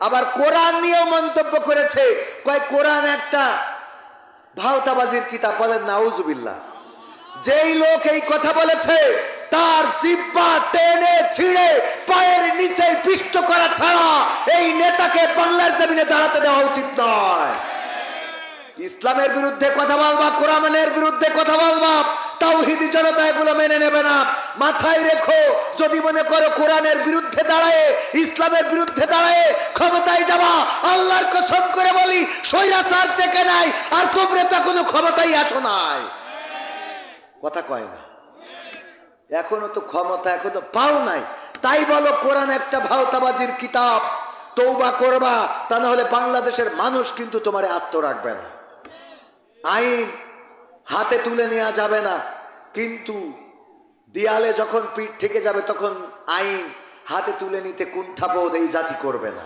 আবার কোরআন নিয়েও মন্তব্য করেছে, কয় কোরআন একটা ভাওতাবাজির কিতাব। বলেন নাউজুবিল্লাহ। যেই লোক এই কথা বলেছে তার জিহ্বা টেনে ছিঁড়ে পায়ের নিচে পিষ্ট করা ছাড়া এই নেতাকে বাংলার জমিনে দাঁড়াতে দেওয়া উচিত নয়। ইসলামের বিরুদ্ধে কথা বলবা, কোরআনের বিরুদ্ধে কথা বলবা, তাওহীদি জনতা এগুলো মেনে নেবে না। মাথায় রেখো, যদি মনে করো কোরআনের বিরুদ্ধে দাঁড়ায়, ইসলামের বিরুদ্ধে দাঁড়ায় ক্ষমতায় যাবা, আল্লাহর কসম করে বলি স্বৈরাচার টেকে নাই, আর তোমরা তো কোনো ক্ষমতায় আসো নাই। কথা কয় না, এখনো তো ক্ষমতা এখনো পাও নাই। তাই বলো কোরআন একটা ভাওতাবাজির কিতাব, তওবা করবা, তা না হলে বাংলাদেশের মানুষ কিন্তু তোমারে আস্ত রাখবে না। আইন হাতে তুলে নেওয়া যাবে না, কিন্তু দেয়ালে যখন পিঠ থেকে যাবে তখন আইন হাতে তুলে নিতে কুণ্ঠাবোধ এই জাতি করবে না।